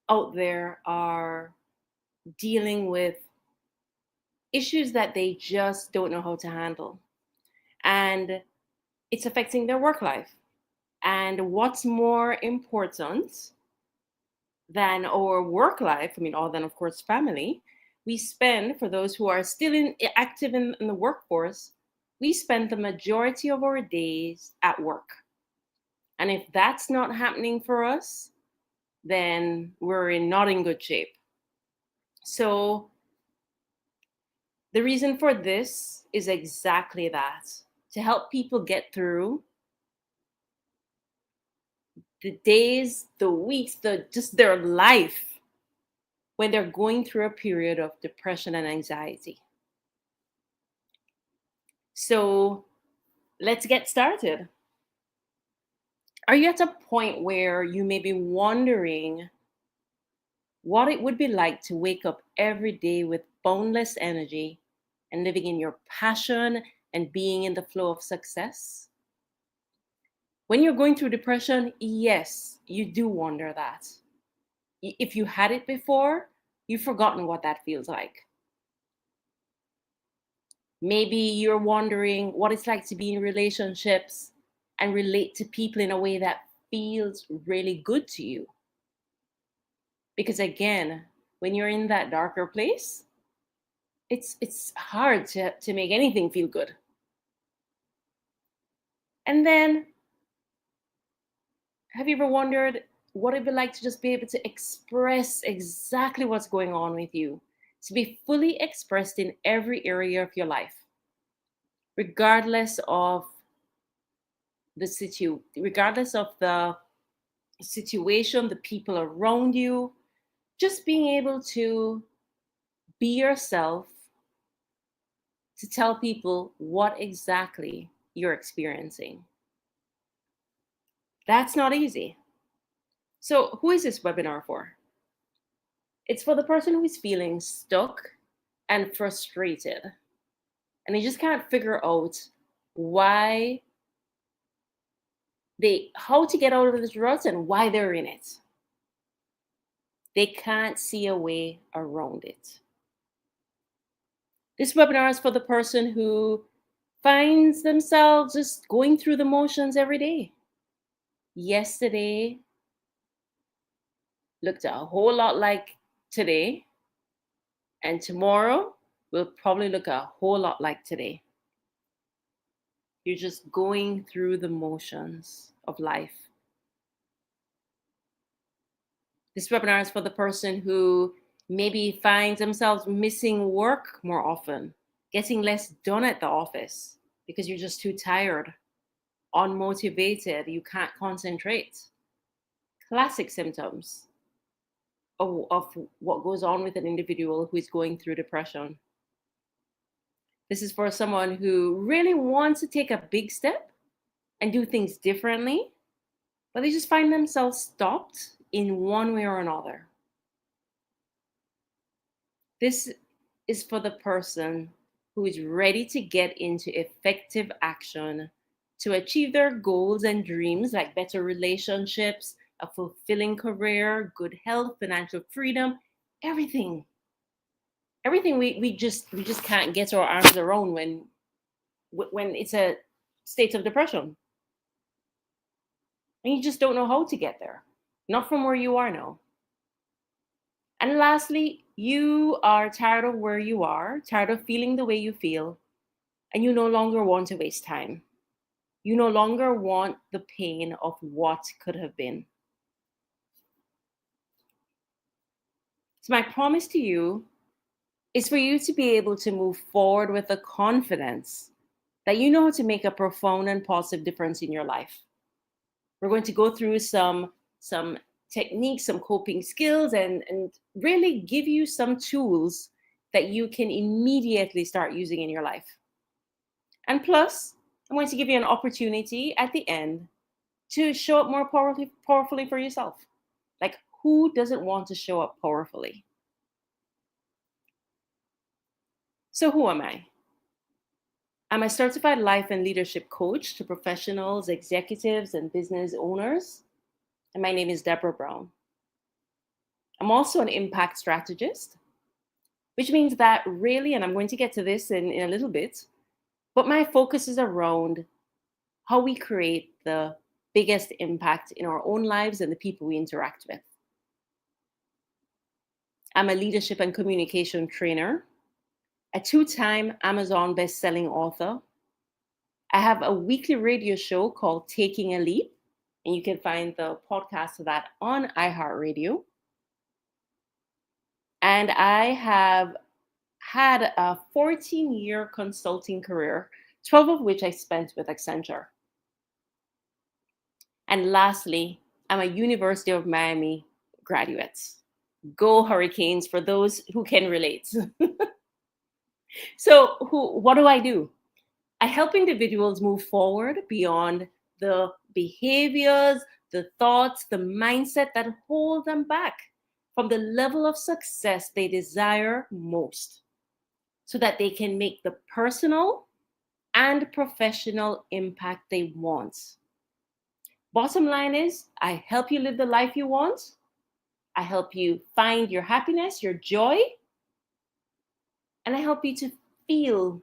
out there are dealing with issues that they just don't know how to handle. And it's affecting their work life. And what's more important than our work life, I mean, other than, of course, family, we spend, for those who are still active in the workforce, we spend the majority of our days at work. And if that's not happening for us, then we're not in good shape. So the reason for this is exactly that, to help people get through the days, the weeks, just their life when they're going through a period of depression and anxiety. So let's get started. Are you at a point where you may be wondering what it would be like to wake up every day with boundless energy and living in your passion and being in the flow of success? When you're going through depression, yes, you do wonder that. If you had it before, you've forgotten what that feels like. Maybe you're wondering what it's like to be in relationships and relate to people in a way that feels really good to you. Because again, when you're in that darker place, it's hard to make anything feel good. And then, have you ever wondered what it'd be like to just be able to express exactly what's going on with you, to be fully expressed in every area of your life, regardless of regardless of the situation, the people around you, just being able to be yourself, to tell people what exactly you're experiencing. That's not easy. So, who is this webinar for? It's for the person who is feeling stuck and frustrated, and they just can't figure out why how to get out of this rut and why they're in it. They can't see a way around it. This webinar is for the person who finds themselves just going through the motions every day. Yesterday looked a whole lot like today, and tomorrow will probably look a whole lot like today. You're just going through the motions of life. This webinar is for the person who maybe finds themselves missing work more often, getting less done at the office because you're just too tired, unmotivated, you can't concentrate. Classic symptoms of what goes on with an individual who is going through depression. This is for someone who really wants to take a big step and do things differently, but they just find themselves stopped in one way or another. This is for the person who is ready to get into effective action to achieve their goals and dreams, like better relationships, a fulfilling career, good health, financial freedom, everything. Everything we just can't get our arms around when it's a state of depression. And you just don't know how to get there. Not from where you are now. And lastly, you are tired of where you are, tired of feeling the way you feel, and you no longer want to waste time. You no longer want the pain of what could have been. So, my promise to you is for you to be able to move forward with the confidence that you know how to make a profound and positive difference in your life. We're going to go through some techniques, some coping skills, and really give you some tools that you can immediately start using in your life. And plus, I'm going to give you an opportunity at the end to show up more powerfully for yourself. Like, who doesn't want to show up powerfully? So, who am I? I'm a certified life and leadership coach to professionals, executives, and business owners. And my name is Deborah Brown. I'm I'm also an impact strategist, which means that really, and I'm going to get to this in a little bit, but my focus is around how we create the biggest impact in our own lives and the people we interact with. I'm a leadership and communication trainer, a 2-time Amazon best-selling author. I have a weekly radio show called Taking a Leap, and you can find the podcast of that on iHeartRadio. And I have had a 14-year consulting career, 12 of which I spent with Accenture. And lastly, I'm a University of Miami graduate. Go Hurricanes for those who can relate. So what do I do? I help individuals move forward beyond the behaviors, the thoughts, the mindset that hold them back from the level of success they desire most, so that they can make the personal and professional impact they want. Bottom line is, I help you live the life you want. I help you find your happiness, your joy, and I help you to feel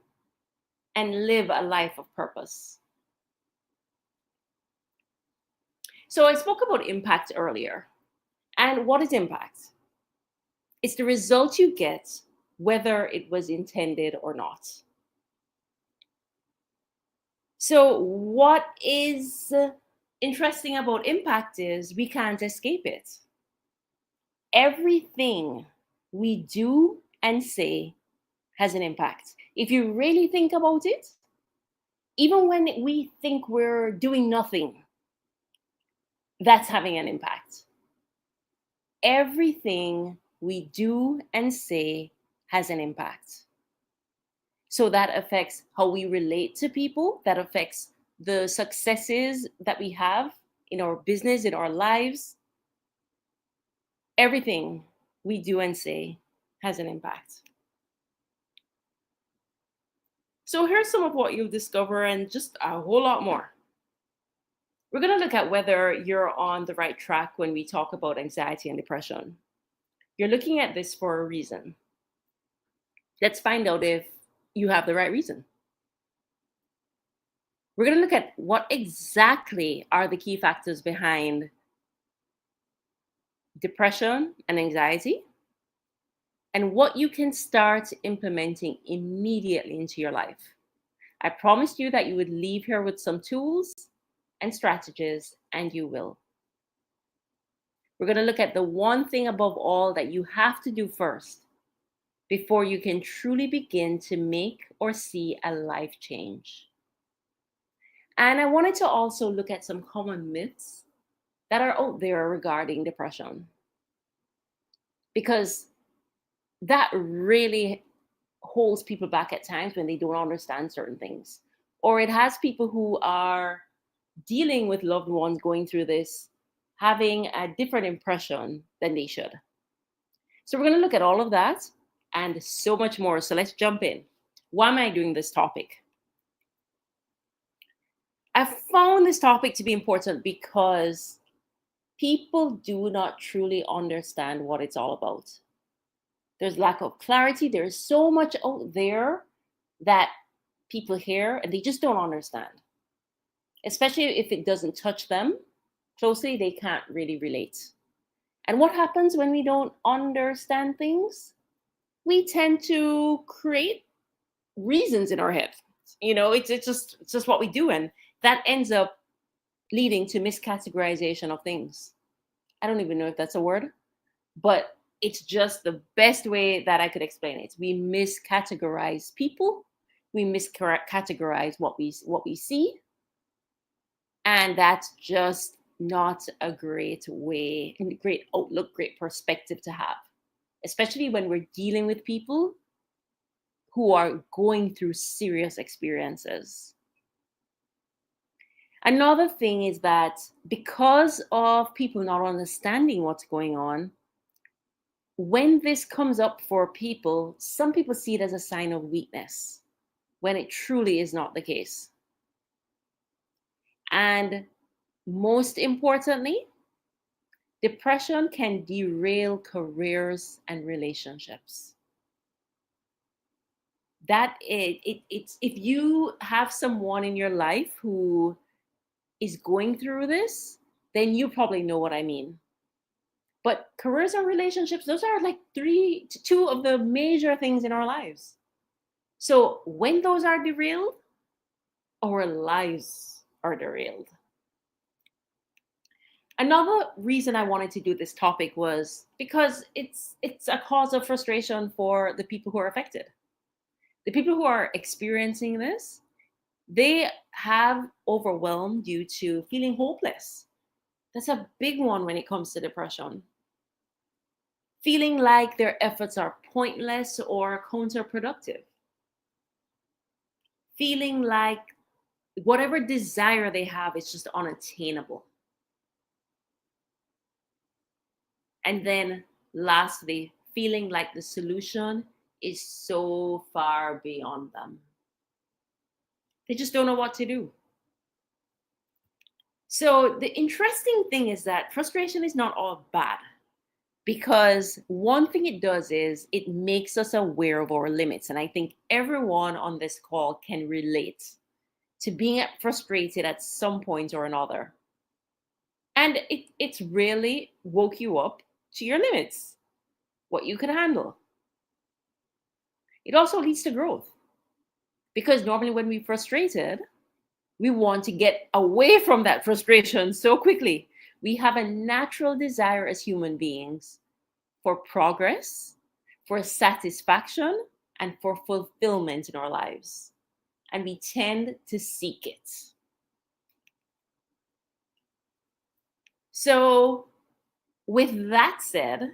and live a life of purpose. So I spoke about impact earlier. And what is impact? It's the result you get whether it was intended or not. So what is interesting about impact is we can't escape it. Everything we do and say has an impact. If you really think about it, even when we think we're doing nothing, that's having an impact. Everything we do and say has an impact. So that affects how we relate to people, that affects the successes that we have in our business, in our lives. Everything we do and say has an impact. So here's some of what you'll discover and just a whole lot more. We're going to look at whether you're on the right track when we talk about anxiety and depression. You're looking at this for a reason. Let's find out if you have the right reason. We're going to look at what exactly are the key factors behind depression and anxiety, and what you can start implementing immediately into your life. I promised you that you would leave here with some tools and strategies, and you will. We're going to look at the one thing above all that you have to do first before you can truly begin to make or see a life change. And I wanted to also look at some common myths that are out there regarding depression, because that really holds people back at times when they don't understand certain things, or it has people who are dealing with loved ones going through this having a different impression than they should. So we're going to look at all of that and so much more. So let's jump in. Why am I doing this topic? I found this topic to be important because people do not truly understand what it's all about. There's lack of clarity. There's so much out there that people hear and they just don't understand. Especially if it doesn't touch them closely, they can't really relate. And what happens when we don't understand things? We tend to create reasons in our head. It's just what we do, and that ends up leading to miscategorization of things. I don't even know if that's a word, but it's just the best way that I could explain it. We miscategorize people. We miscategorize what we see, and that's just not a great way, great outlook, great perspective to have, especially when we're dealing with people who are going through serious experiences. Another thing is that because of people not understanding what's going on, when this comes up for people, some people see it as a sign of weakness, when it truly is not the case. And most importantly, Depression can derail careers and relationships. It's if you have someone in your life who is going through this, then you probably know what I mean. But careers and relationships, those are like two of the major things in our lives. So when those are derailed, our lives are derailed. Another reason I wanted to do this topic was because it's a cause of frustration for the people who are affected. The people who are experiencing this, they have overwhelmed due to feeling hopeless. That's a big one when it comes to depression. Feeling like their efforts are pointless or counterproductive. Feeling like whatever desire they have is just unattainable. And then lastly, feeling like the solution is so far beyond them. They just don't know what to do. So the interesting thing is that frustration is not all bad, because one thing it does is it makes us aware of our limits. And I think everyone on this call can relate to being frustrated at some point or another. And it's really woke you up to your limits, what you can handle. It also leads to growth, because normally when we're frustrated, we want to get away from that frustration so quickly. We have a natural desire as human beings for progress, for satisfaction, and for fulfillment in our lives. And we tend to seek it. So, with that said,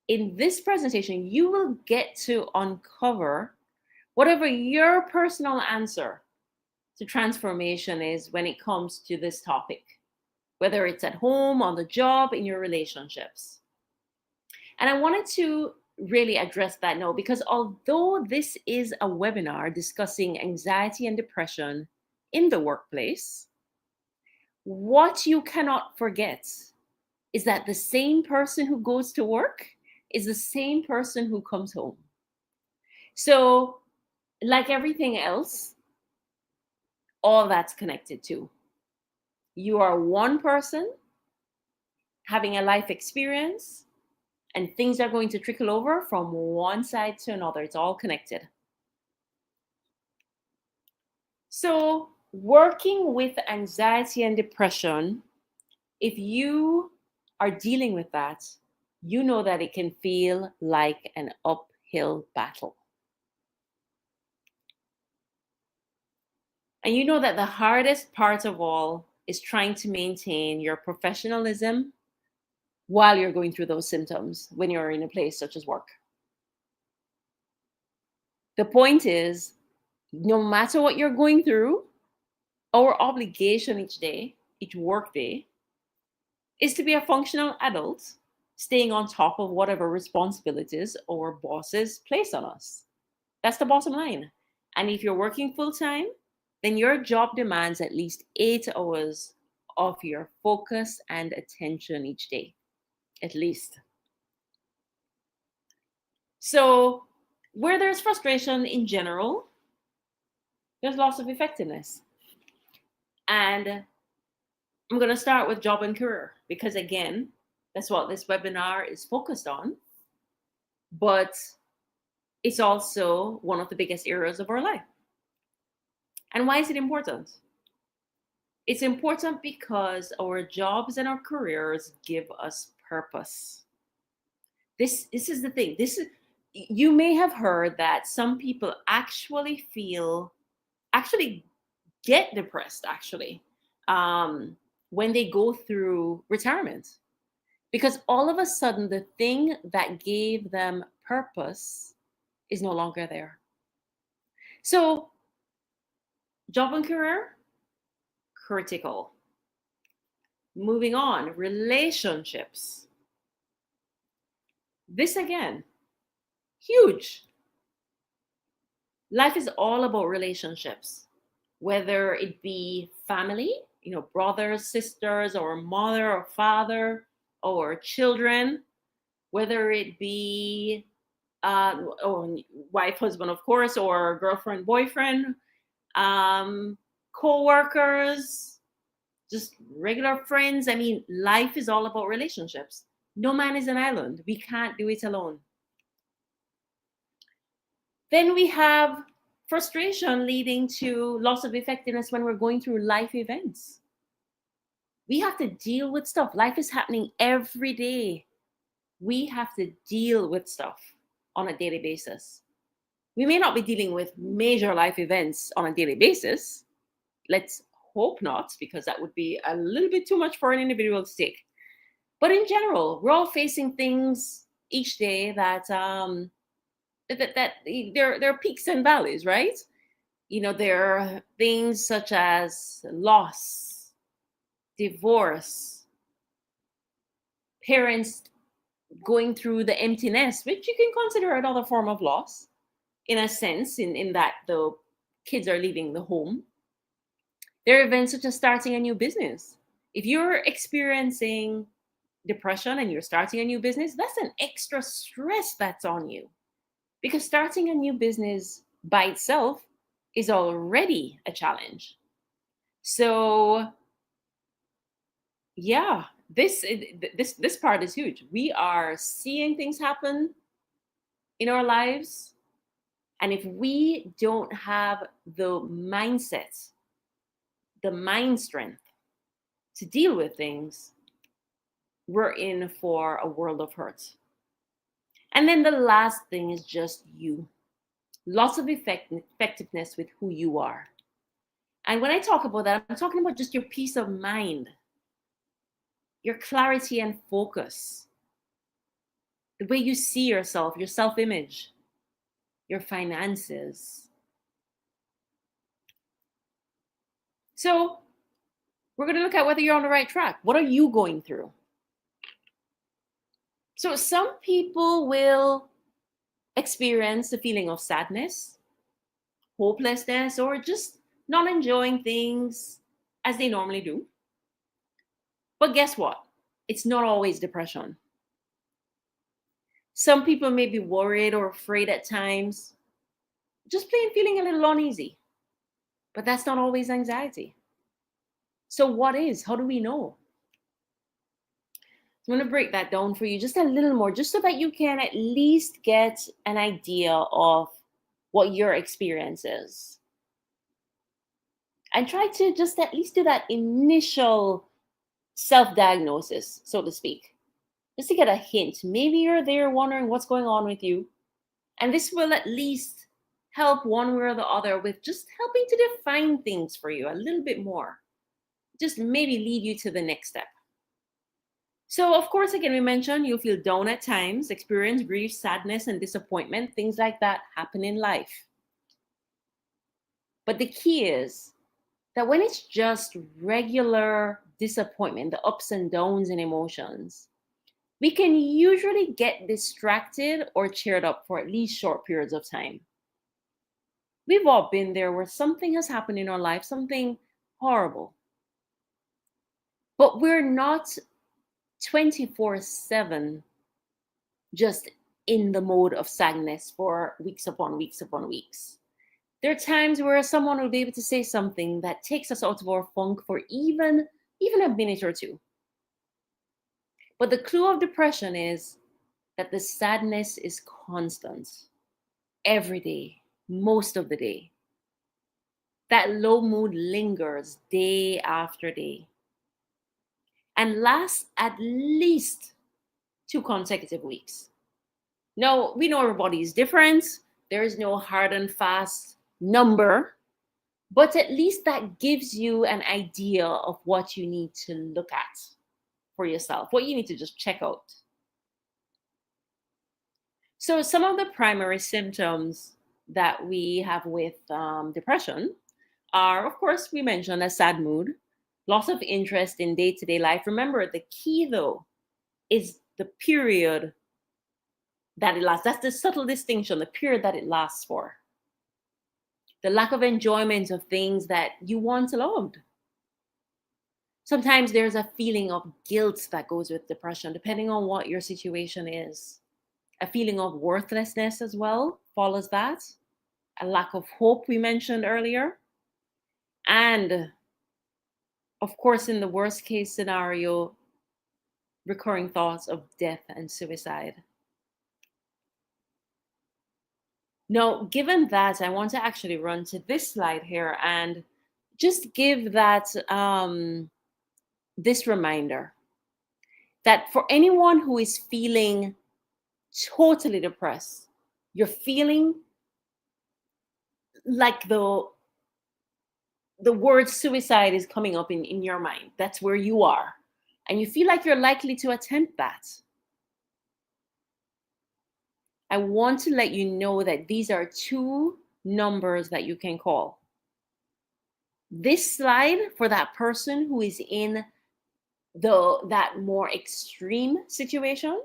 in this presentation, you will get to uncover whatever your personal answer to transformation is when it comes to this topic, whether it's at home, on the job, in your relationships. And I wanted to really address that now, because although this is a webinar discussing anxiety and depression in the workplace, what you cannot forget is that the same person who goes to work is the same person who comes home. So, like everything else, all that's connected to. You are one person having a life experience, and things are going to trickle over from one side to another. It's all connected. So, working with anxiety and depression, if you are dealing with that, you know that it can feel like an uphill battle. And you know that the hardest part of all is trying to maintain your professionalism while you're going through those symptoms when you're in a place such as work. The point is, no matter what you're going through, our obligation each day, each work day, is to be a functional adult, staying on top of whatever responsibilities our bosses place on us. That's the bottom line. And if you're working full time, then your job demands at least 8 hours of your focus and attention each day, at least. So, where there's frustration in general, there's loss of effectiveness. And I'm going to start with job and career, because again, that's what this webinar is focused on. But it's also one of the biggest areas of our life. And why is it important? It's important because our jobs and our careers give us purpose. This is the thing. You may have heard that some people actually get depressed when they go through retirement, because all of a sudden the thing that gave them purpose is no longer there. So, job and career, critical. Moving on, relationships. This again, huge. Life is all about relationships, whether it be family, brothers, sisters, or mother or father, or children, whether it be or wife, husband, of course, or girlfriend, boyfriend, um, co-workers, just regular friends. I mean, life is all about relationships. No man is an island. We can't do it alone. Then we have frustration leading to loss of effectiveness when we're going through life events. We have to deal with stuff. Life is happening every day. We have to deal with stuff on a daily basis. We may not be dealing with major life events on a daily basis. Let's hope not, because that would be a little bit too much for an individual to take. But in general, we're all facing things each day that there are peaks and valleys, right? There are things such as loss, divorce, parents going through the emptiness, which you can consider another form of loss, in a sense, in that the kids are leaving the home. There are events such as starting a new business. If you're experiencing depression and you're starting a new business, that's an extra stress that's on you. Because starting a new business by itself is already a challenge. So, yeah, this part is huge. We are seeing things happen in our lives, and if we don't have the mindset, the mind strength to deal with things, we're in for a world of hurt. And then the last thing is just you. Lots of effectiveness with who you are. And when I talk about that, I'm talking about just your peace of mind, your clarity and focus, the way you see yourself, your self-image, your finances. So we're going to look at whether you're on the right track. What are you going through? So some people will experience the feeling of sadness, hopelessness, or just not enjoying things as they normally do. But guess what? It's not always depression. Some people may be worried or afraid at times, just plain feeling a little uneasy. But that's not always anxiety. So what is? How do we know? I'm going to break that down for you just a little more, just so that you can at least get an idea of what your experience is. And try to just at least do that initial self-diagnosis, so to speak, just to get a hint. Maybe you're there wondering what's going on with you. And this will at least help one way or the other with just helping to define things for you a little bit more. Just maybe lead you to the next step. So, of course, again, we mentioned you'll feel down at times, experience grief, sadness, and disappointment. Things like that happen in life. But the key is that when it's just regular disappointment, the ups and downs and emotions, we can usually get distracted or cheered up for at least short periods of time. We've all been there where something has happened in our life, something horrible. But we're not 24/7 just in the mode of sadness for weeks upon weeks upon weeks. There are times where someone will be able to say something that takes us out of our funk for even a minute or two. But the clue of depression is that the sadness is constant, every day, most of the day. That low mood lingers day after day and lasts at least 2 consecutive weeks. Now, we know everybody is different. There is no hard and fast number, but at least that gives you an idea of what you need to look at for yourself, what you need to just check out. So some of the primary symptoms that we have with depression are, of course, we mentioned a sad mood, loss of interest in day-to-day life. Remember, the key, though, is the period that it lasts. That's the subtle distinction, the period that it lasts for. The lack of enjoyment of things that you once loved. Sometimes there's a feeling of guilt that goes with depression, depending on what your situation is. A feeling of worthlessness as well follows that. A lack of hope, we mentioned earlier. And of course, in the worst case scenario, recurring thoughts of death and suicide. Now, given that, I want to actually run to this slide here and just give that this reminder that for anyone who is feeling totally depressed, you're feeling like the word suicide is coming up in your mind. That's where you are. And you feel like you're likely to attempt that. I want to let you know that these are two numbers that you can call. This slide for that person who is in that more extreme situation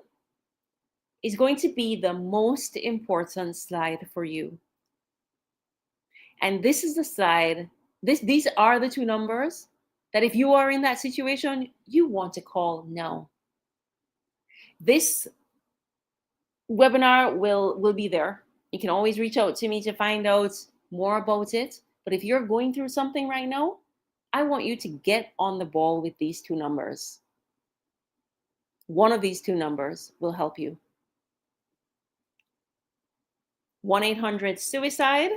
is going to be the most important slide for you. And this is the slide, these are the two numbers that if you are in that situation, you want to call now. This webinar will be there. You can always reach out to me to find out more about it. But if you're going through something right now, I want you to get on the ball with these two numbers. One of these two numbers will help you. 1-800-SUICIDE,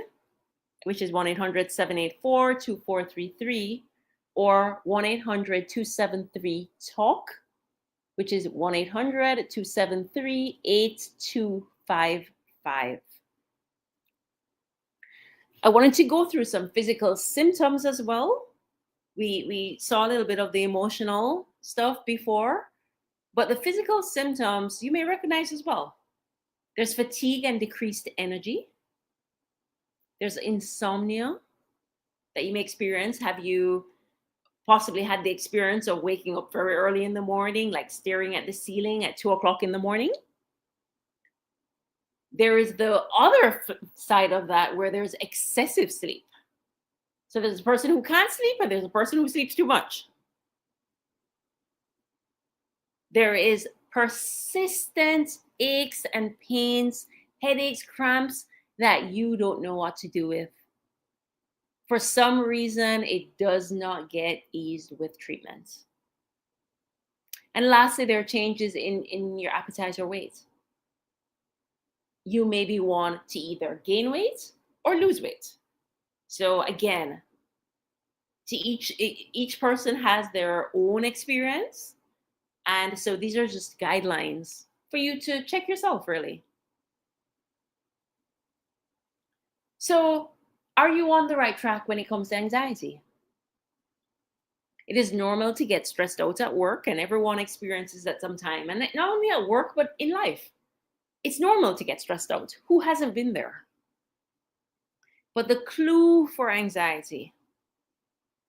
which is 1-800-784-2433, or 1-800-273-TALK, which is 1-800-273-8255. I wanted to go through some physical symptoms as well. We saw a little bit of the emotional stuff before, but the physical symptoms you may recognize as well. There's fatigue and decreased energy. There's insomnia that you may experience. Have you possibly had the experience of waking up very early in the morning, like staring at the ceiling at 2 o'clock in the morning? There is the other side of that where there's excessive sleep. So there's a person who can't sleep and there's a person who sleeps too much. There is persistent aches and pains, headaches, cramps that you don't know what to do with. For some reason, it does not get eased with treatment. And lastly, there are changes in your appetite or weight. You maybe want to either gain weight or lose weight. So again, to each person has their own experience. And so these are just guidelines for you to check yourself, really. So are you on the right track when it comes to anxiety? It is normal to get stressed out at work, and everyone experiences that sometime. And not only at work, but in life. It's normal to get stressed out. Who hasn't been there? But the clue for anxiety,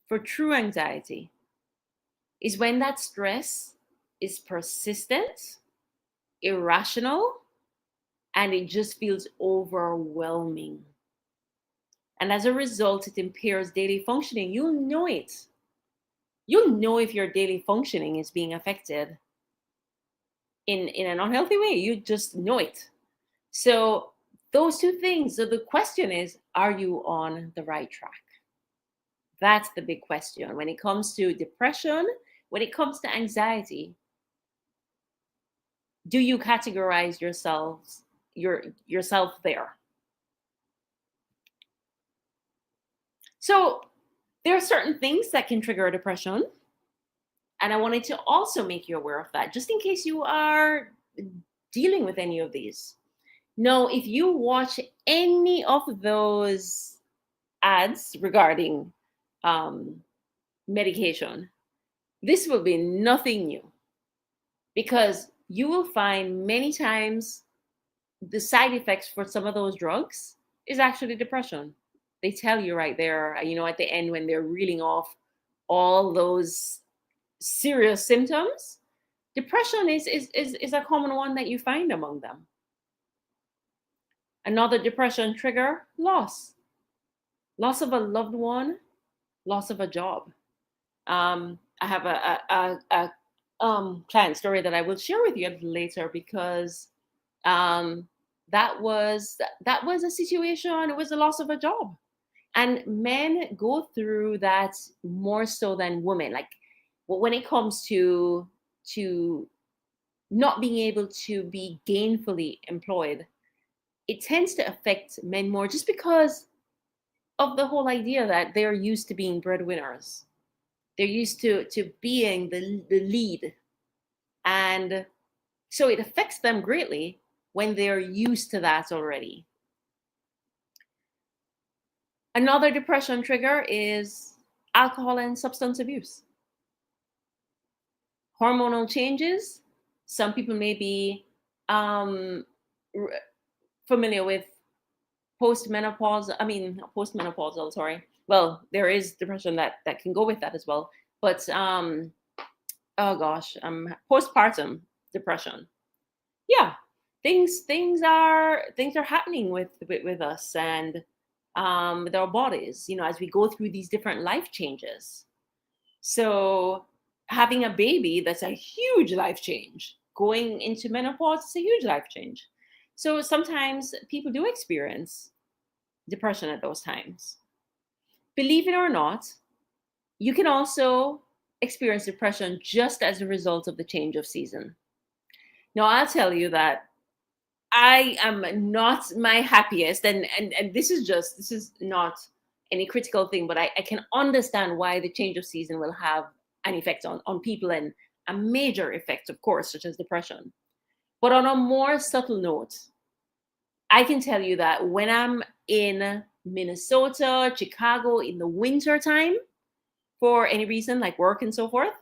for true anxiety, is when that stress is persistent, irrational, and it just feels overwhelming. And as a result, it impairs daily functioning. You'll know it. You'll know if your daily functioning is being affected in an unhealthy way. You just know it. So those two things. So the question is, are you on the right track? That's the big question. When it comes to depression, when it comes to anxiety, do you categorize yourself there? So there are certain things that can trigger depression. And I wanted to also make you aware of that, just in case you are dealing with any of these. Now, if you watch any of those ads regarding medication, this will be nothing new, because you will find many times the side effects for some of those drugs is actually depression. They tell you right there, at the end when they're reeling off all those serious symptoms, depression is a common one that you find among them. Another depression trigger: loss of a loved one, loss of a job. I have a client story that I will share with you a little later, because um, that was a situation. It was the loss of a job, and men go through that more so than women. Like, when it comes to not being able to be gainfully employed, it tends to affect men more, just because of the whole idea that they're used to being breadwinners. They're used to being the lead, and so it affects them greatly when they're used to that already. Another depression trigger is alcohol and substance abuse. Hormonal changes. Some people may be um, r- familiar with postmenopausal. I mean, not postmenopausal. Sorry. Well, there is depression that can go with that as well. But oh gosh, postpartum depression. Yeah, things are happening with us, and with our bodies, as we go through these different life changes. So having a baby, that's a huge life change. Going into menopause is a huge life change. So sometimes people do experience depression at those times. Believe it or not, you can also experience depression just as a result of the change of season. Now, I'll tell you that I am not my happiest, and this is not any critical thing, but I can understand why the change of season will have an effect on people, and a major effect, of course, such as depression. But on a more subtle note, I can tell you that when I'm in Minnesota, Chicago in the winter time, for any reason like work and so forth,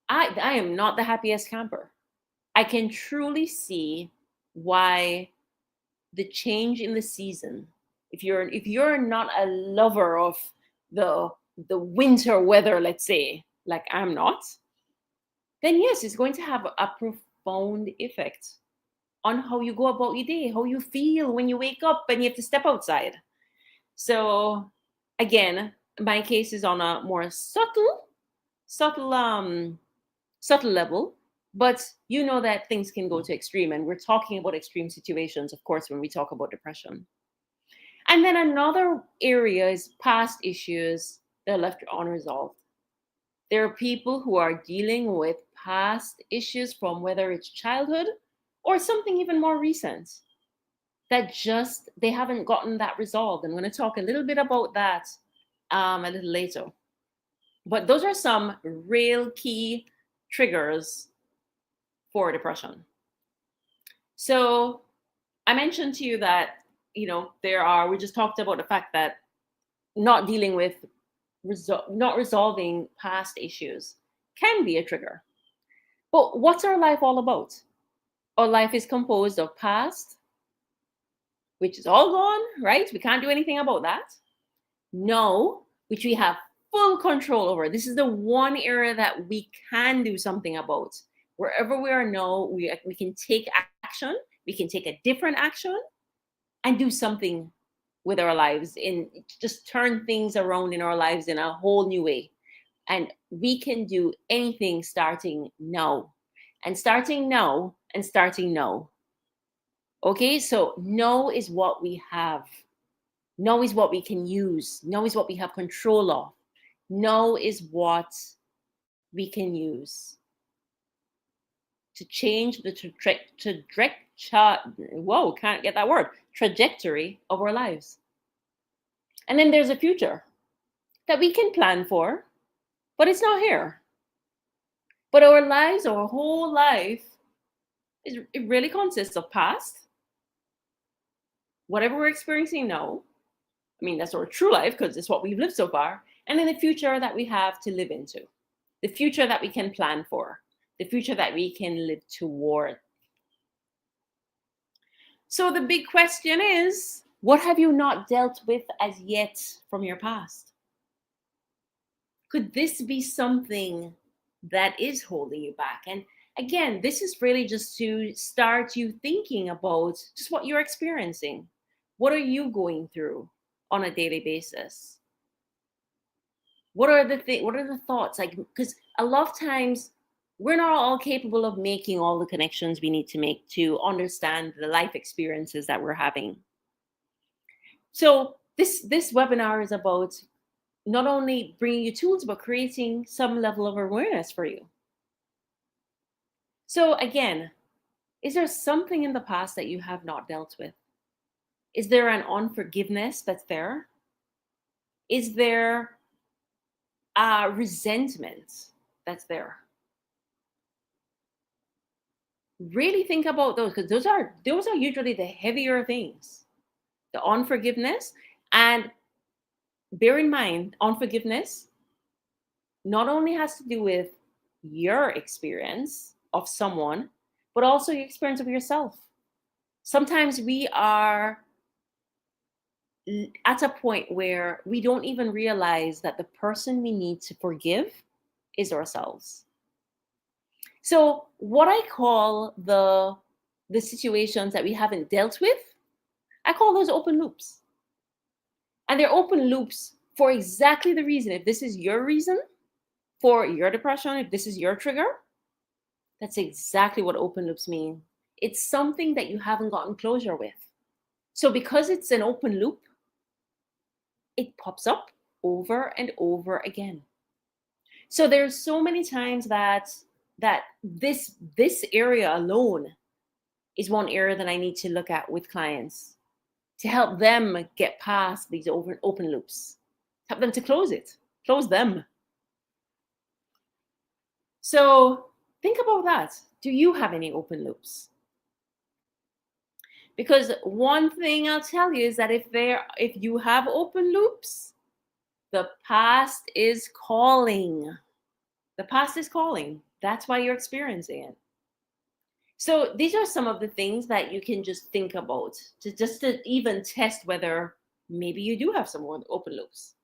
I am not the happiest camper. I can truly see why the change in the season, if you're not a lover of the the winter weather, let's say, like I'm not, then yes, it's going to have a profound effect on how you go about your day, how you feel when you wake up and you have to step outside. So again, my case is on a more subtle subtle level, but you know that things can go to extreme, and we're talking about extreme situations, of course, when we talk about depression. And then another area is past issues that are left unresolved. There are people who are dealing with past issues from whether it's childhood or something even more recent, that just they haven't gotten that resolved. I'm going to talk a little bit about that a little later. But those are some real key triggers for depression. So I mentioned to you that, we just talked about the fact that not dealing with, not resolving past issues can be a trigger. But what's our life all about? Our life is composed of past, which is all gone, right? We can't do anything about that. No, which we have full control over. This is the one area that we can do something about. Wherever we are no, we can take action. We can take a different action and do something with our lives, in just turn things around in our lives in a whole new way. And we can do anything starting now. And starting now and starting now. Okay, so no is what we have. No is what we can use. No is what we have control of. No is what we can use to change the can't get that word, trajectory of our lives. And then there's a future that we can plan for, but it's not here. But our lives, our whole life, it really consists of past, whatever we're experiencing now. I mean, that's our true life because it's what we've lived so far. And then the future that we have to live into, the future that we can plan for, the future that we can live toward. So the big question is, what have you not dealt with as yet from your past? Could this be something that is holding you back? And again, this is really just to start you thinking about just what you're experiencing. What are you going through on a daily basis? What are the thoughts? Like, because a lot of times we're not all capable of making all the connections we need to make to understand the life experiences that we're having. So this webinar is about not only bringing you tools, but creating some level of awareness for you. So again, is there something in the past that you have not dealt with? Is there an unforgiveness that's there? Is there a resentment that's there? Really think about those, because those are usually the heavier things. The unforgiveness, and bear in mind, unforgiveness not only has to do with your experience of someone, but also your experience of yourself. Sometimes we are at a point where we don't even realize that the person we need to forgive is ourselves. So what I call the situations that we haven't dealt with, I call those open loops. And they're open loops for exactly the reason. If this is your reason for your depression, if this is your trigger, that's exactly what open loops mean. It's something that you haven't gotten closure with. So because it's an open loop, it pops up over and over again. So there's so many times that this area alone is one area that I need to look at with clients to help them get past these open loops, help them to close them. So think about that. Do you have any open loops? Because one thing I'll tell you is that if you have open loops, the past is calling. The past is calling. That's why you're experiencing it. So these are some of the things that you can just think about to even test whether maybe you do have some open loops.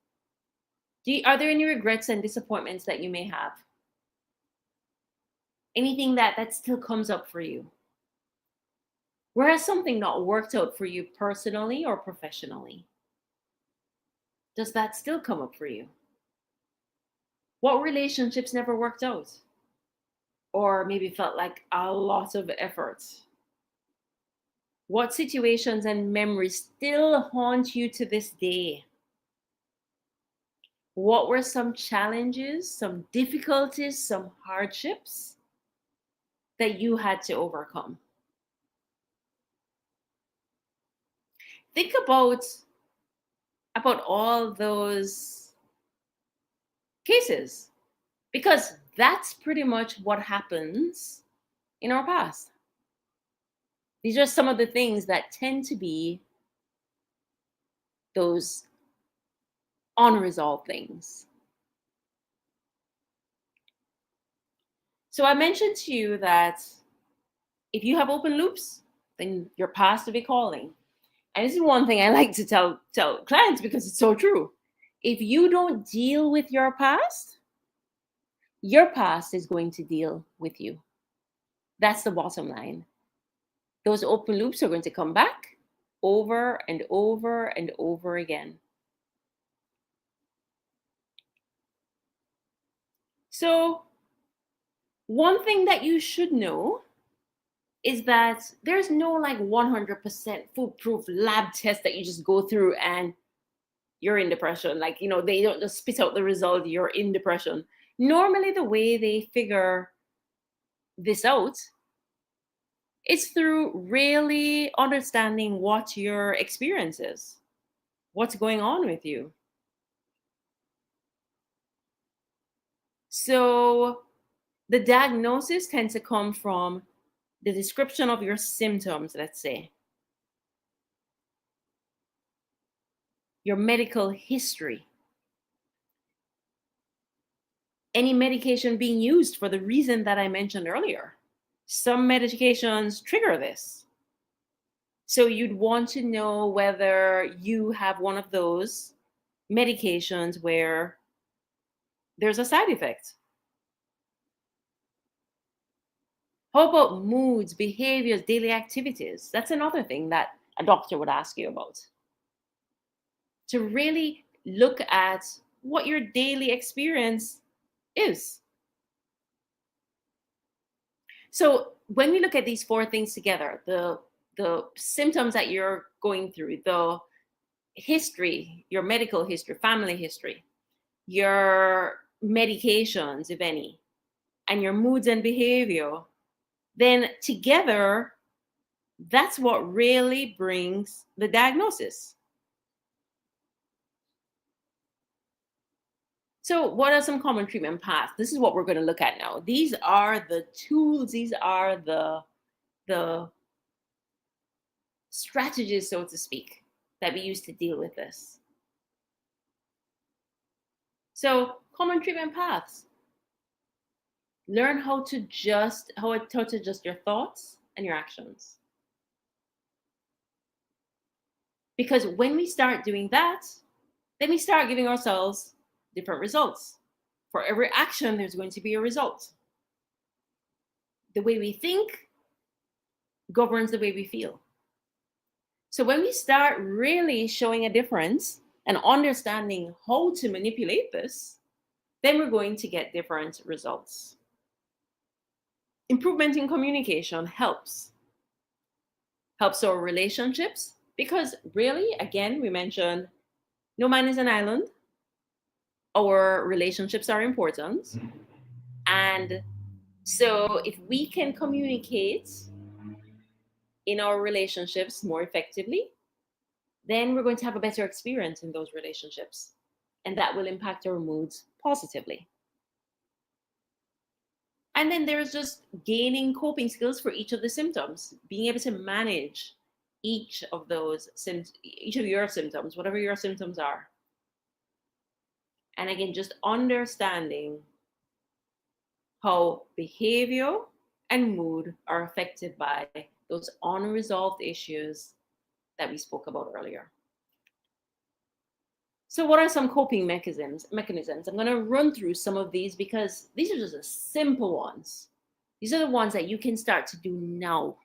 Are there any regrets and disappointments that you may have? Anything that still comes up for you? Where has something not worked out for you personally or professionally? Does that still come up for you? What relationships never worked out? Or maybe felt like a lot of effort? What situations and memories still haunt you to this day? What were some challenges, some difficulties, some hardships that you had to overcome? Think about all those cases, because that's pretty much what happens in our past. These are some of the things that tend to be those unresolved things. So I mentioned to you that if you have open loops, then your past will be calling. And this is one thing I like to tell clients because it's so true. If you don't deal with your past is going to deal with you. That's the bottom line. Those open loops are going to come back over and over and over again. So one thing that you should know is that there's no like 100% foolproof lab test that you just go through and you're in depression. Like, they don't just spit out the result, you're in depression. Normally, the way they figure this out is through really understanding what your experience is, what's going on with you. So the diagnosis tends to come from the description of your symptoms, let's say, your medical history, any medication being used for the reason that I mentioned earlier. Some medications trigger this. So you'd want to know whether you have one of those medications where there's a side effect. How about moods, behaviors, daily activities? That's another thing that a doctor would ask you about. To really look at what your daily experience is. So when we look at these four things together, the symptoms that you're going through, the history, your medical history, family history, your medications, if any, and your moods and behavior, then together, that's what really brings the diagnosis. So, what are some common treatment paths? This is what we're going to look at now. These are the tools, these are the strategies, so to speak, that we use to deal with this. So, common treatment paths. Learn how to adjust your thoughts and your actions. Because when we start doing that, then we start giving ourselves different results. For every action, there's going to be a result. The way we think governs the way we feel. So when we start really showing a difference and understanding how to manipulate this, then we're going to get different results. Improvement in communication helps our relationships, because really, again, we mentioned no man is an island. Our relationships are important. And so if we can communicate in our relationships more effectively, then we're going to have a better experience in those relationships. And that will impact our moods positively. And then there's just gaining coping skills for each of the symptoms, being able to manage each of your symptoms, whatever your symptoms are. And again, just understanding how behavior and mood are affected by those unresolved issues that we spoke about earlier. So what are some coping mechanisms? I'm going to run through some of these because these are just the simple ones. These are the ones that you can start to do now.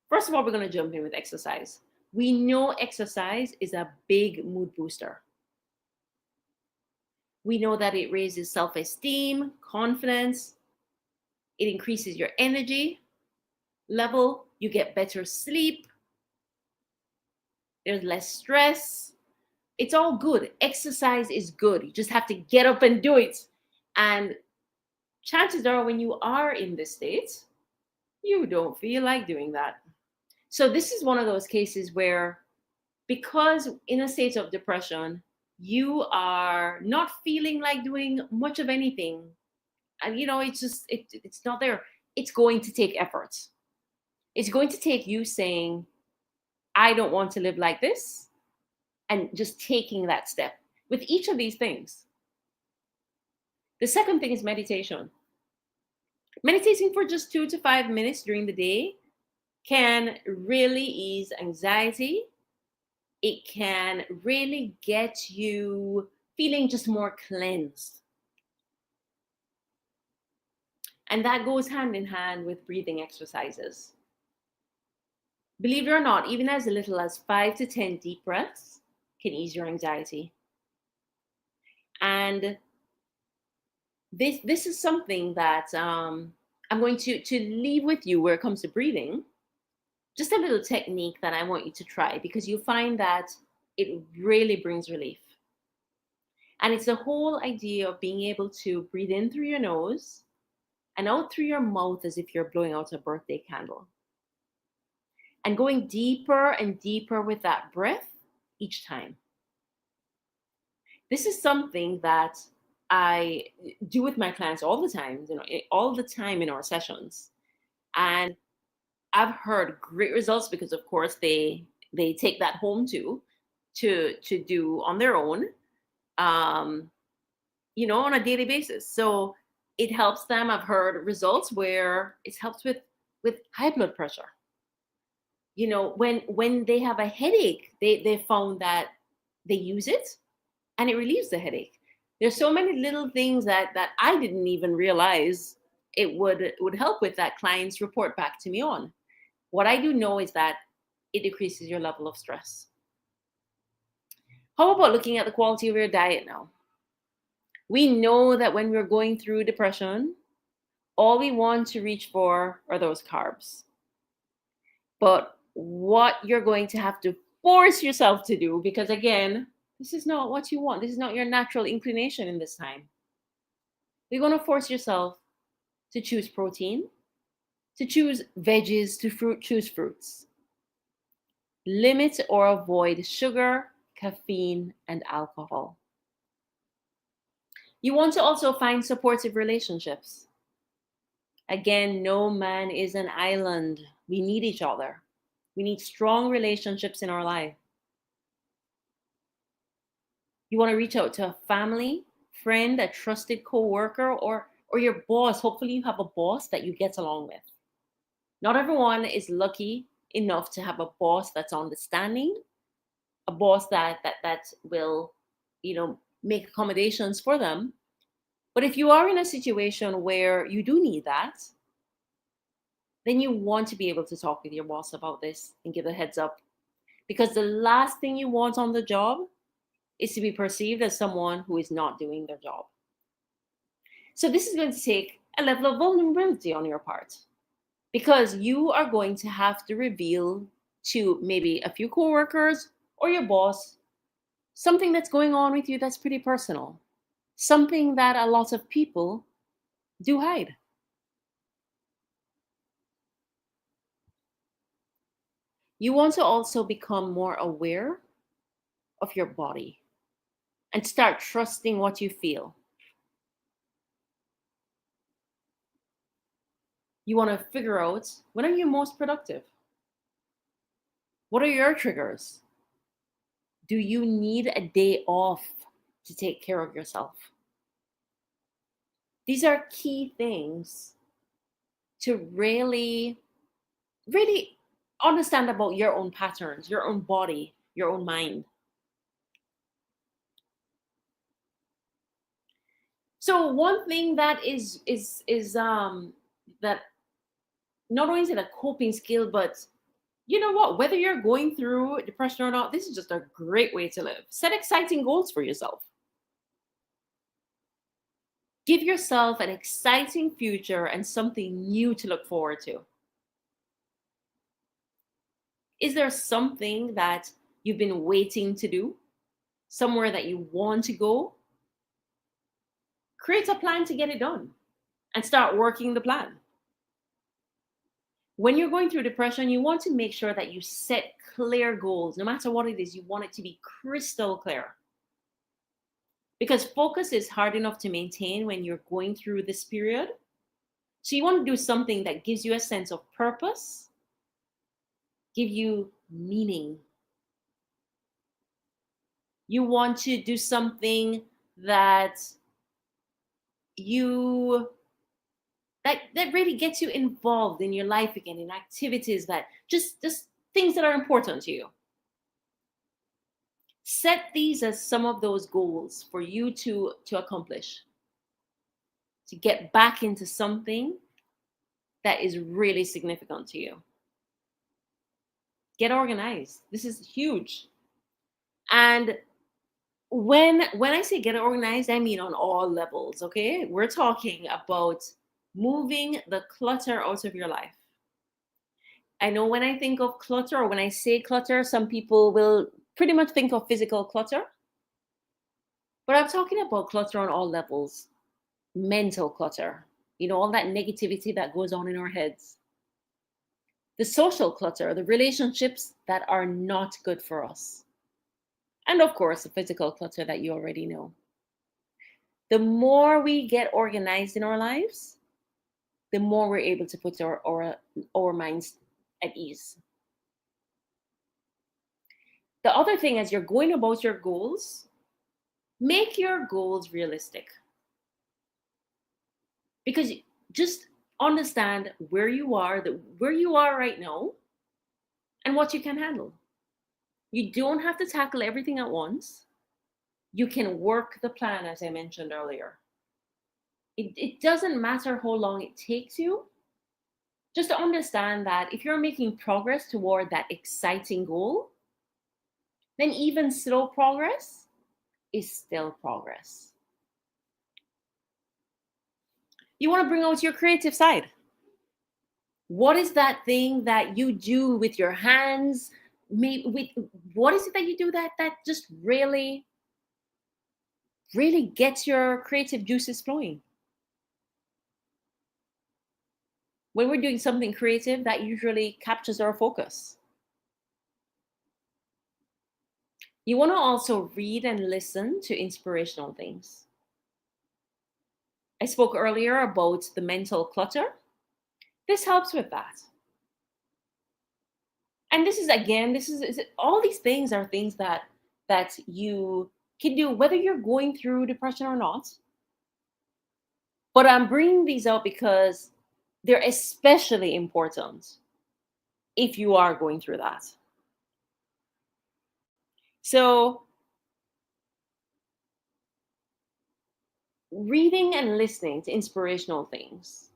First of all, we're going to jump in with exercise. We know exercise is a big mood booster. We know that it raises self-esteem, confidence. It increases your energy level. You get better sleep. There's less stress. It's all good. Exercise is good. You just have to get up and do it. And chances are when you are in this state, you don't feel like doing that. So this is one of those cases where, because in a state of depression, you are not feeling like doing much of anything. And it's not there. It's going to take effort. It's going to take you saying, I don't want to live like this, and just taking that step with each of these things. The second thing is meditation. Meditating for just 2 to 5 minutes during the day can really ease anxiety. It can really get you feeling just more cleansed. And that goes hand in hand with breathing exercises. Believe it or not, even as little as 5 to 10 deep breaths can ease your anxiety. And this is something that I'm going to leave with you where it comes to breathing. Just a little technique that I want you to try, because you find that it really brings relief. And it's the whole idea of being able to breathe in through your nose and out through your mouth as if you're blowing out a birthday candle. And going deeper and deeper with that breath each time. This is something that I do with my clients all the time, all the time in our sessions. And I've heard great results because, of course, they take that home too, to do on their own, on a daily basis. So it helps them. I've heard results where it helps with high blood pressure. When they have a headache, they found that they use it and it relieves the headache. There's so many little things that I didn't even realize it would help with, that clients report back to me on. What I do know is that it decreases your level of stress. How about looking at the quality of your diet now? We know that when we're going through depression, all we want to reach for are those carbs. But what you're going to have to force yourself to do, because again, this is not what you want, this is not your natural inclination in this time. You're going to force yourself to choose protein, to choose veggies, to choose fruits. Limit or avoid sugar, caffeine, and alcohol. You want to also find supportive relationships. Again, no man is an island. We need each other. We need strong relationships in our life. You want to reach out to a family, friend, a trusted coworker, or your boss. Hopefully you have a boss that you get along with. Not everyone is lucky enough to have a boss that's understanding, a boss that will, make accommodations for them. But if you are in a situation where you do need that, then you want to be able to talk with your boss about this and give a heads up. Because the last thing you want on the job is to be perceived as someone who is not doing their job. So this is going to take a level of vulnerability on your part, because you are going to have to reveal to maybe a few coworkers or your boss something that's going on with you that's pretty personal, something that a lot of people do hide. You want to also become more aware of your body and start trusting what you feel. You want to figure out, when are you most productive? What are your triggers? Do you need a day off to take care of yourself? These are key things to really understand about your own patterns, your own body, your own mind. So one thing that is that not only is it a coping skill, but you know what? Whether you're going through depression or not, this is just a great way to live. Set exciting goals for yourself. Give yourself an exciting future and something new to look forward to. Is there something that you've been waiting to do? Somewhere that you want to go? Create a plan to get it done and start working the plan. When you're going through depression, you want to make sure that you set clear goals. No matter what it is, you want it to be crystal clear. Because focus is hard enough to maintain when you're going through this period. So you want to do something that gives you a sense of purpose, give you meaning. You want to do something that you that really gets you involved in your life again, in activities that just things that are important to you. Set these as some of those goals for you to accomplish, to get back into something that is really significant to you. Get organized. This is huge. And when I say get organized, I mean on all levels, okay? We're talking about moving the clutter out of your life. I know when I think of clutter, or when I say clutter, some people will pretty much think of physical clutter. But I'm talking about clutter on all levels. Mental clutter, all that negativity that goes on in our heads. The social clutter, the relationships that are not good for us. And of course, the physical clutter that you already know. The more we get organized in our lives, the more we're able to put our minds at ease. The other thing, as you're going about your goals, make your goals realistic. Because just understand where you are right now, and what you can handle. You don't have to tackle everything at once. You can work the plan, as I mentioned earlier. It doesn't matter how long it takes you. Just to understand that if you're making progress toward that exciting goal, then even slow progress is still progress. You want to bring out your creative side. What is that thing that you do with your hands? What is it that you do that just really, really gets your creative juices flowing? When we're doing something creative, that usually captures our focus. You want to also read and listen to inspirational things. I spoke earlier about the mental clutter. This helps with that. And this is all these things are things that you can do whether you're going through depression or not. But I'm bringing these out because they're especially important if you are going through that. So, reading and listening to inspirational things,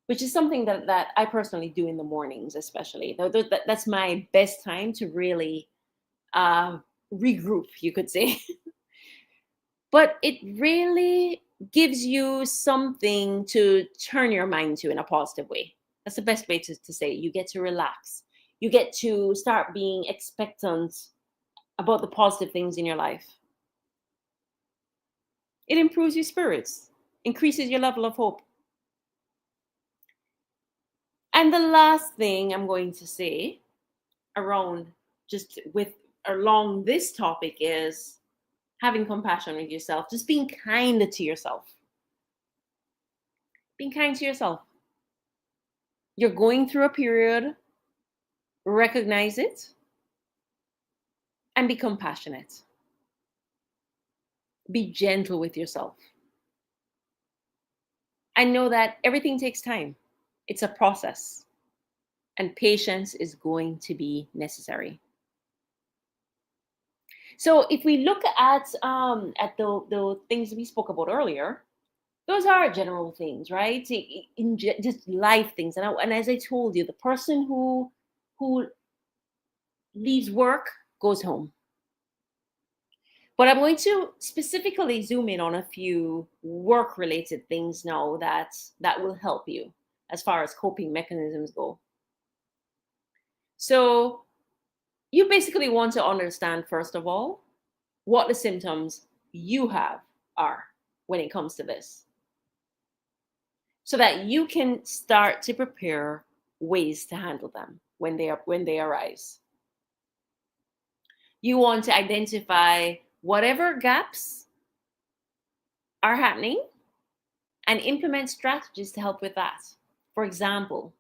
which is something that I personally do in the mornings, especially. That's my best time to really uh, regroup, you could say. But it really gives you something to turn your mind to in a positive way. That's the best way to say it. You get to relax. You get to start being expectant about the positive things in your life. It improves your spirits, increases your level of hope. And the last thing I'm going to say around just with along this topic is having compassion with yourself, just being kind to yourself. Being kind to yourself. You're going through a period, recognize it, and be compassionate. Be gentle with yourself. And know that everything takes time. It's a process, and patience is going to be necessary. So if we look at the things we spoke about earlier, those are general things, right? Just life things. And as I told you, the person who leaves work goes home. But I'm going to specifically zoom in on a few work-related things now that will help you as far as coping mechanisms go. So you basically want to understand, first of all, what the symptoms you have are when it comes to this, so that you can start to prepare ways to handle them when they arise. You want to identify whatever gaps are happening and implement strategies to help with that. For example,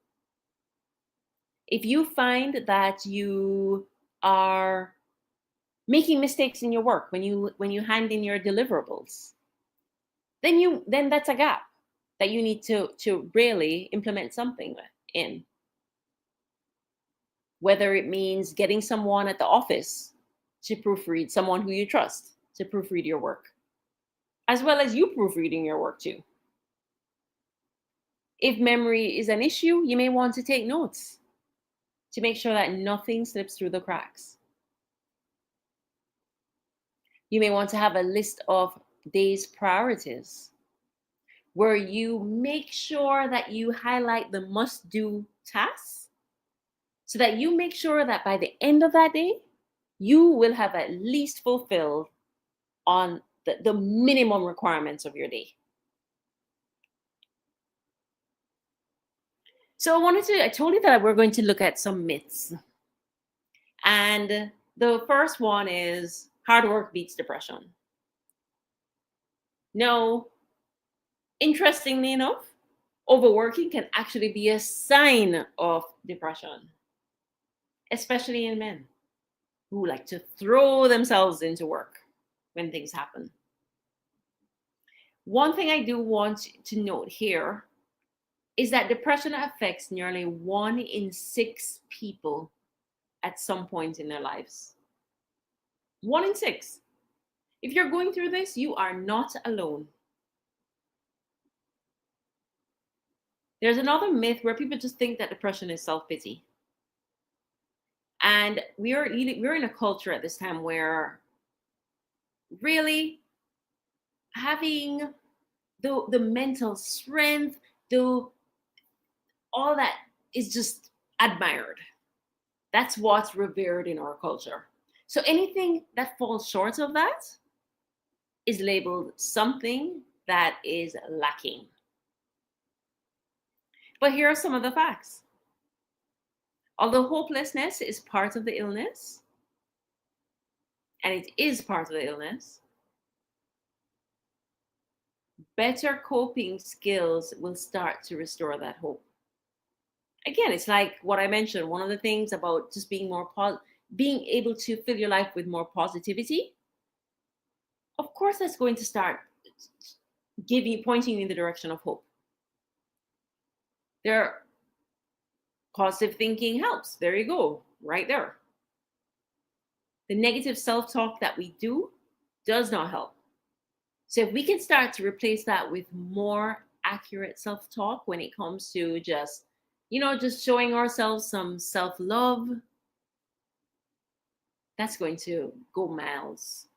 if you find that you are making mistakes in your work when you hand in your deliverables, then that's a gap that you need to really implement something in. Whether it means getting someone at the office to proofread, someone who you trust to proofread your work, as well as you proofreading your work too. If memory is an issue, you may want to take notes to make sure that nothing slips through the cracks. You may want to have a list of day's priorities where you make sure that you highlight the must-do tasks so that you make sure that by the end of that day, you will have at least fulfilled on the minimum requirements of your day. So I told you that we're going to look at some myths. And the first one is hard work beats depression. No, interestingly enough, overworking can actually be a sign of depression, especially in men who like to throw themselves into work when things happen. One thing I do want to note here is that depression affects nearly 1 in 6 people at some point in their lives. 1 in 6. If you're going through this, you are not alone. There's another myth where people just think that depression is self-pity. And we're in a culture at this time where really having the mental strength, the all that is just admired. That's what's revered in our culture. So anything that falls short of that is labeled something that is lacking. But here are some of the facts. Although hopelessness is part of the illness, and it is part of the illness, better coping skills will start to restore that hope. Again, it's like what I mentioned. One of the things about just being being able to fill your life with more positivity, of course, that's going to start pointing you in the direction of hope. There, positive thinking helps. There you go, right there. The negative self-talk that we do does not help. So if we can start to replace that with more accurate self-talk when it comes to just showing ourselves some self-love, that's going to go miles.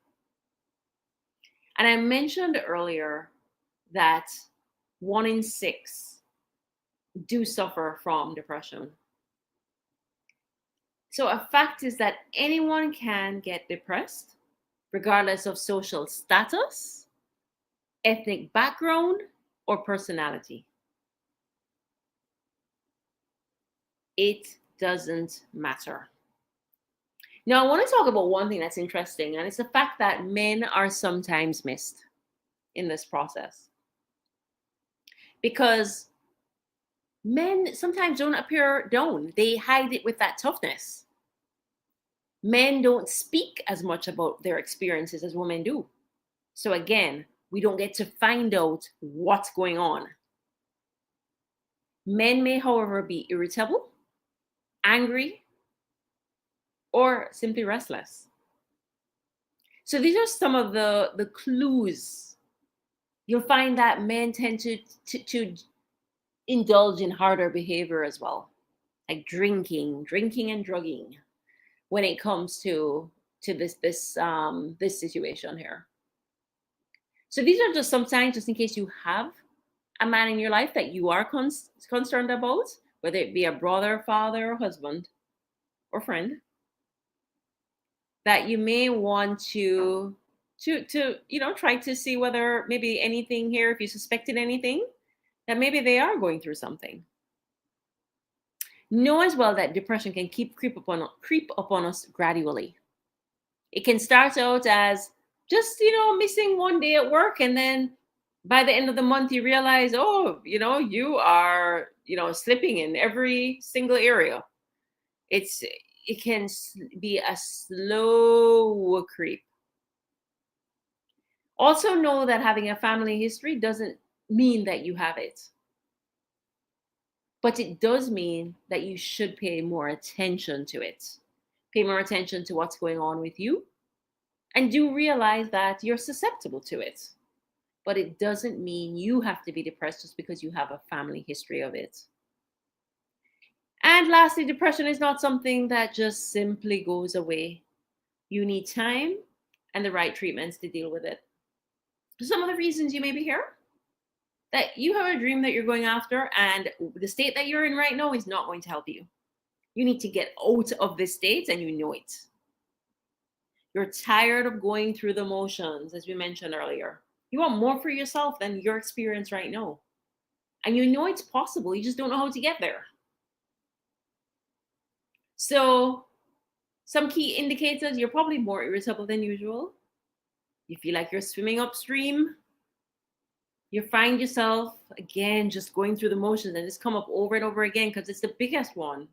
And I mentioned earlier that 1 in 6 do suffer from depression. So a fact is that anyone can get depressed, regardless of social status, ethnic background, or personality. It doesn't matter. Now, I want to talk about one thing that's interesting, and it's the fact that men are sometimes missed in this process. Because men sometimes don't appear down. They hide it with that toughness. Men don't speak as much about their experiences as women do. So again, we don't get to find out what's going on. Men may, however, be irritable, angry, or simply restless. So these are some of the clues. You'll find that men tend to indulge in harder behavior as well, like drinking and drugging, when it comes to this situation here. So these are just some signs, just in case you have a man in your life that you are concerned about, whether it be a brother, father, husband, or friend, that you may want to try to see whether maybe anything here, if you suspected anything, that maybe they are going through something. Know as well that depression can creep upon us gradually. It can start out as just missing one day at work, and then by the end of the month you realize, you are slipping in every single area. It can be a slow creep. Also know that having a family history doesn't mean that you have it. But it does mean that you should pay more attention to it. Pay more attention to what's going on with you. And do realize that you're susceptible to it. But it doesn't mean you have to be depressed just because you have a family history of it. And lastly, depression is not something that just simply goes away. You need time and the right treatments to deal with it. Some of the reasons you may be here, that you have a dream that you're going after, and the state that you're in right now is not going to help you. You need to get out of this state, and you know it. You're tired of going through the motions, as we mentioned earlier. You want more for yourself than your experience right now. And you know it's possible, you just don't know how to get there. So some key indicators: you're probably more irritable than usual. You feel like you're swimming upstream. You find yourself, again, just going through the motions, and it's come up over and over again because it's the biggest one.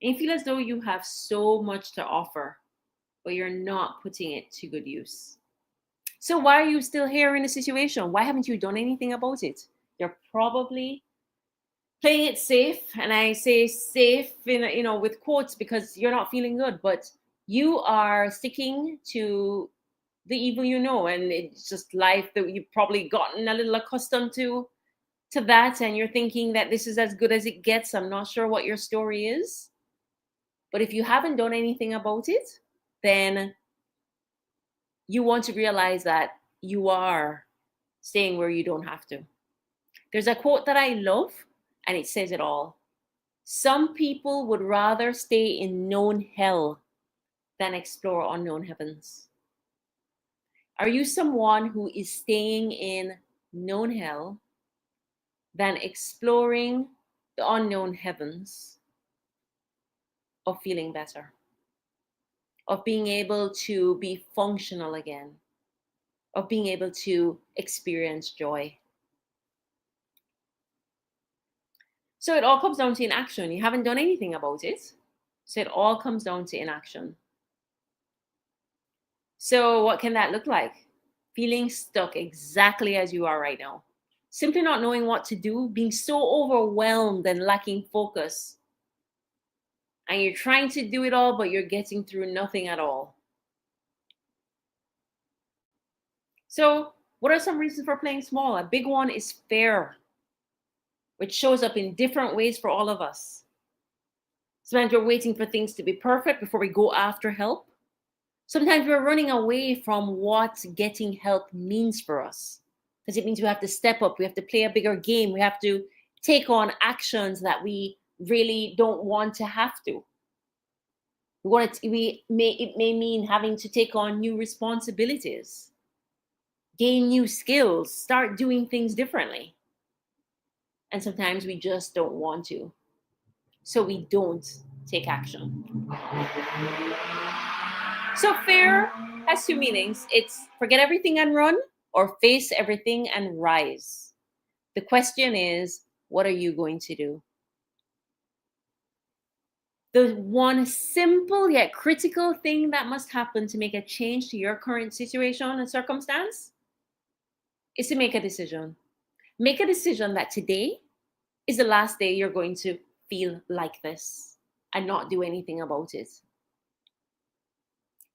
And you feel as though you have so much to offer, but you're not putting it to good use. So why are you still here in the situation? Why haven't you done anything about it? You're probably playing it safe. And I say safe with quotes, because you're not feeling good, but you are sticking to the evil and it's just life that you've probably gotten a little accustomed to that, and you're thinking that this is as good as it gets. I'm not sure what your story is, But if you haven't done anything about it, then you want to realize that you are staying where you don't have to. There's a quote that I love, and it says it all. Some people would rather stay in known hell than explore unknown heavens. Are you someone who is staying in known hell than exploring the unknown heavens of feeling better, of being able to be functional again, of being able to experience joy? So it all comes down to inaction. You haven't done anything about it. So it all comes down to inaction. So what can that look like? Feeling stuck exactly as you are right now. Simply not knowing what to do, being so overwhelmed and lacking focus. And you're trying to do it all, but you're getting through nothing at all. So what are some reasons for playing small? A big one is fear, which shows up in different ways for all of us. Sometimes we're waiting for things to be perfect before we go after help. Sometimes we're running away from what getting help means for us, because it means we have to step up, we have to play a bigger game, we have to take on actions that we really don't want to have to. It may mean having to take on new responsibilities, gain new skills, start doing things differently. And sometimes we just don't want to. So we don't take action. So fear has two meanings. It's forget everything and run, or face everything and rise. The question is, what are you going to do? The one simple yet critical thing that must happen to make a change to your current situation and circumstance is to make a decision. Make a decision that today is the last day you're going to feel like this and not do anything about it.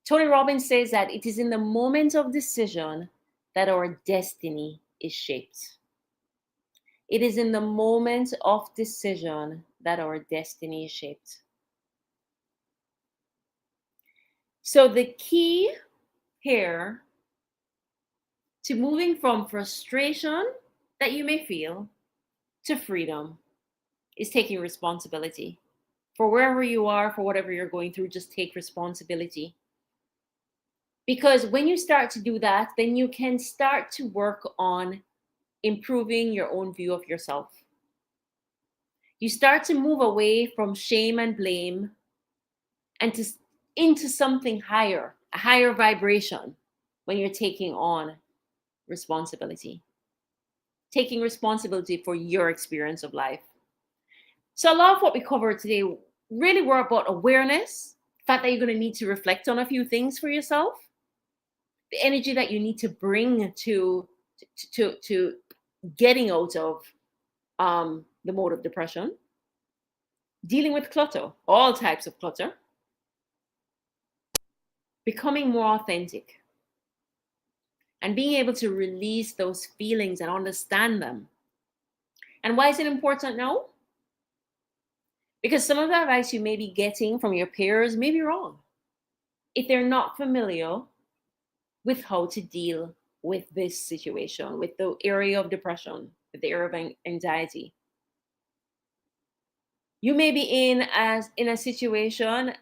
Tony Robbins says that it is in the moment of decision that our destiny is shaped. It is in the moment of decision that our destiny is shaped. So the key here to moving from frustration that you may feel to freedom is taking responsibility. For wherever you are, for whatever you're going through, just take responsibility. Because when you start to do that, then you can start to work on improving your own view of yourself. You start to move away from shame and blame and into something higher, a higher vibration when you're taking on responsibility. Taking responsibility for your experience of life. So a lot of what we covered today really were about awareness, the fact that you're going to need to reflect on a few things for yourself, the energy that you need to bring to getting out of the mode of depression, dealing with clutter, all types of clutter, becoming more authentic, and being able to release those feelings and understand them. And why is it important now? Because some of the advice you may be getting from your peers may be wrong if they're not familiar with how to deal with this situation, with the area of depression, with the area of anxiety. You may be in a situation,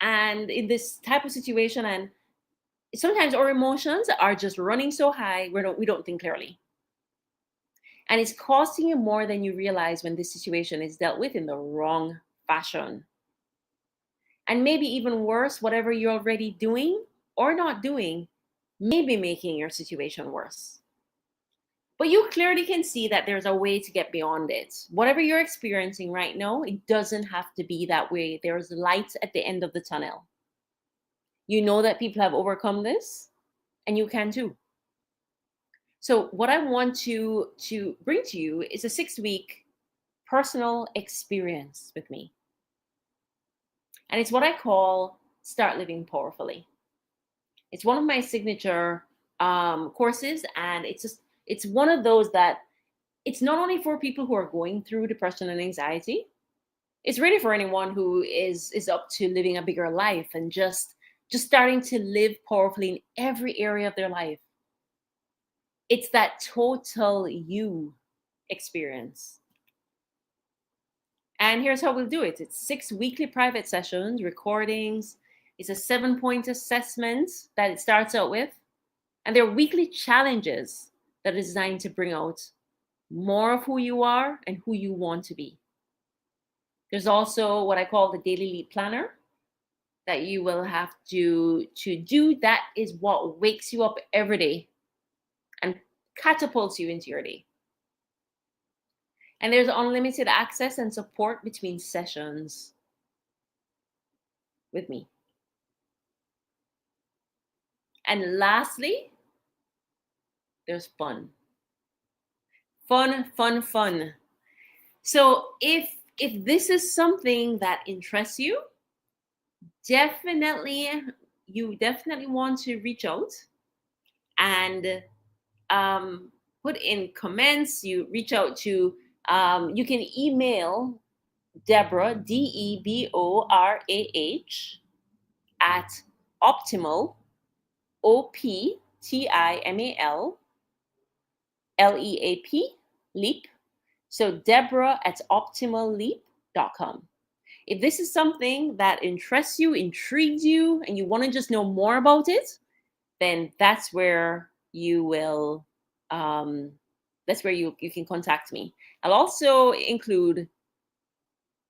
and in this type of situation, and sometimes our emotions are just running so high we don't think clearly. And it's costing you more than you realize when this situation is dealt with in the wrong fashion. And maybe even worse, whatever you're already doing or not doing may be making your situation worse. But you clearly can see that there's a way to get beyond it. Whatever you're experiencing right now, it doesn't have to be that way. There's light at the end of the tunnel. You know that people have overcome this, and you can too. So what I want to bring to you is a 6-week personal experience with me. And it's what I call Start Living Powerfully. It's one of my signature courses, and it's one of those that it's not only for people who are going through depression and anxiety, It's really for anyone who is up to living a bigger life and just starting to live powerfully in every area of their life. It's that total you experience. And here's how we'll do it. It's 6 weekly private sessions, recordings. It's a 7-point assessment that it starts out with. And there are weekly challenges that are designed to bring out more of who you are and who you want to be. There's also what I call the Daily Leap Planner that you will have to do. That is what wakes you up every day and catapults you into your day. And there's unlimited access and support between sessions with me. And lastly, there's fun. Fun, fun, fun. So if this is something that interests you, you definitely want to reach out and put in comments. You reach out to, you can email Deborah, DEBORAH, at optimal, OPTIMAL, LEAP, leap. So Deborah at optimalleap.com. If this is something that interests you, intrigues you, and you want to just know more about it, then that's where you will, that's where you can contact me. I'll also include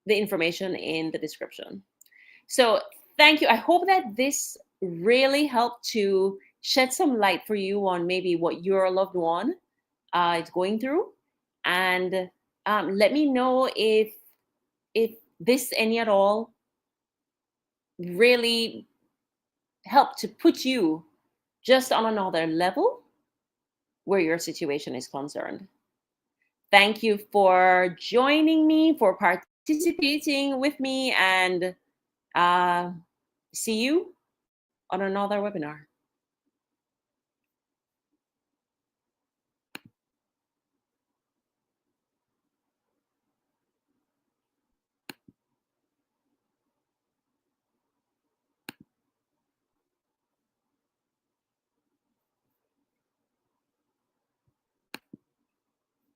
the information in the description. So thank you. I hope that this really helped to shed some light for you on maybe what your loved one is going through. And let me know if this, any at all, really helped to put you just on another level where your situation is concerned. Thank you for joining me, for participating with me, and see you on another webinar.